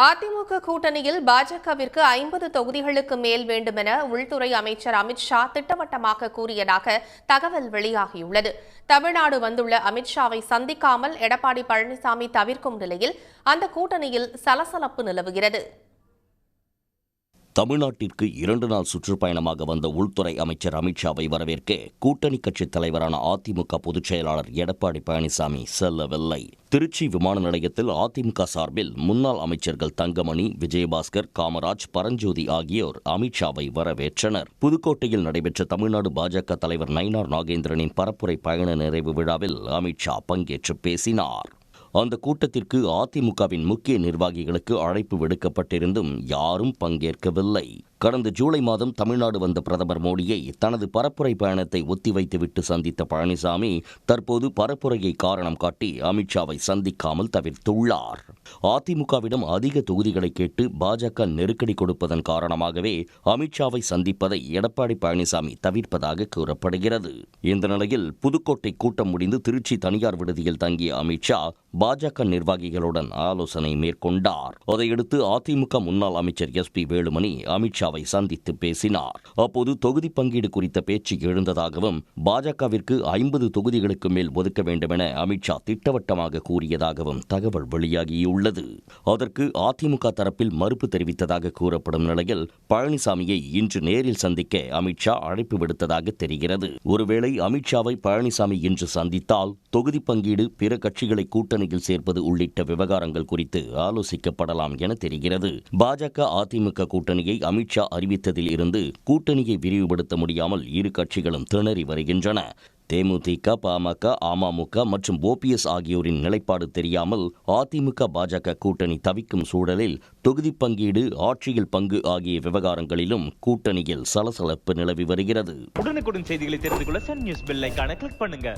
அதிமுக கூட்டணியில் பாஜகவிற்கு 50 தொகுதிகளுக்கு மேல் வேண்டுமென உள்துறை அமைச்சர் அமித்ஷா திட்டவட்டமாக கூறியதாக தகவல் வெளியாகியுள்ளது. தமிழ்நாடு வந்துள்ள அமித்ஷாவை சந்திக்காமல் எடப்பாடி பழனிசாமி தவிர்க்கும் நிலையில் அந்த கூட்டணியில் சலசலப்பு நிலவுகிறது. தமிழ்நாட்டிற்கு 2 நாள் சுற்றுப்பயணமாக வந்த உள்துறை அமைச்சர் அமித்ஷாவை வரவேற்க கூட்டணி கட்சித் தலைவரான அதிமுக பொதுச் செயலாளர் எடப்பாடி பழனிசாமி செல்லவில்லை. திருச்சி விமான நிலையத்தில் அதிமுக சார்பில் முன்னாள் அமைச்சர்கள் தங்கமணி, விஜயபாஸ்கர், காமராஜ், பரஞ்சோதி ஆகியோர் அமித்ஷாவை வரவேற்றனர். புதுக்கோட்டையில் நடைபெற்ற தமிழ்நாடு பாஜக தலைவர் நயினார் நாகேந்திரனின் பரப்புரை பயண நிறைவு விழாவில் அமித்ஷா பங்கேற்று பேசினார். அந்த கூட்டத்திற்கு அதிமுகவின் முக்கிய நிர்வாகிகளுக்கு அழைப்பு விடுக்கப்பட்டிருந்தும் யாரும் பங்கேற்கவில்லை. கடந்த ஜூலை மாதம் தமிழ்நாடு வந்த பிரதமர் மோடியை தனது பரப்புரை பயணத்தை ஒத்திவைத்துவிட்டு சந்தித்த பழனிசாமி தற்போது பரப்புரையை காரணம் காட்டி அமித்ஷாவை சந்திக்காமல் தவிர்த்துள்ளார். அதிமுகவிடம் அதிக தொகுதிகளை கேட்டு பாஜக நெருக்கடி கொடுப்பதன் காரணமாகவே அமித்ஷாவை சந்திப்பதை எடப்பாடி பழனிசாமி தவிர்ப்பதாக கூறப்படுகிறது. இந்த நிலையில் புதுக்கோட்டை கூட்டம் முடிந்து திருச்சி தனியார் விடுதியில் தங்கிய அமித்ஷா பாஜக நிர்வாகிகளுடன் ஆலோசனை மேற்கொண்டார். அதையடுத்து அதிமுக முன்னாள் அமைச்சர் SP வேலுமணி அமித்ஷாவை சந்தித்து பேசினார். அப்போது தொகுதி பங்கீடு குறித்த பேச்சு எழுந்ததாகவும் பாஜகவிற்கு 50 தொகுதிகளுக்கு மேல் ஒதுக்க வேண்டும் என அமித்ஷா திட்டவட்டமாக கூறியதாகவும் தகவல் வெளியாகியுள்ளது. அதற்கு அதிமுக தரப்பில் மறுப்பு தெரிவித்ததாக கூறப்படும் நிலையில் பழனிசாமியை இன்று நேரில் சந்திக்க அமித்ஷா அழைப்பு விடுத்ததாக தெரிகிறது. ஒருவேளை அமித்ஷாவை பழனிசாமி இன்று சந்தித்தால் தொகுதி பங்கீடு, பிற கட்சிகளை கூட்டணியில் சேர்ப்பது உள்ளிட்ட விவகாரங்கள் குறித்து ஆலோசிக்கப்படலாம் என தெரிகிறது. பாஜக அதிமுக கூட்டணியை அமித்ஷா அறிவித்ததில் இருந்து கூட்டணியை விரிவுபடுத்த முடியாமல் இரு கட்சிகளும் திணறி வருகின்றன. தேமுதிக, பாமக, அமமுக மற்றும் OPS ஆகியோரின் நிலைப்பாடு தெரியாமல் அதிமுக பாஜக கூட்டணி தவிக்கும் சூழலில் தொகுதி பங்கீடு, ஆட்சியில் பங்கு ஆகிய விவகாரங்களிலும் கூட்டணியில் சலசலப்பு நிலவி வருகிறது. உடனுக்குடன் செய்திகளை தெரிந்து கொள்ள சன் நியூஸ் பெல் ஐகானை கிளிக் பண்ணுங்க.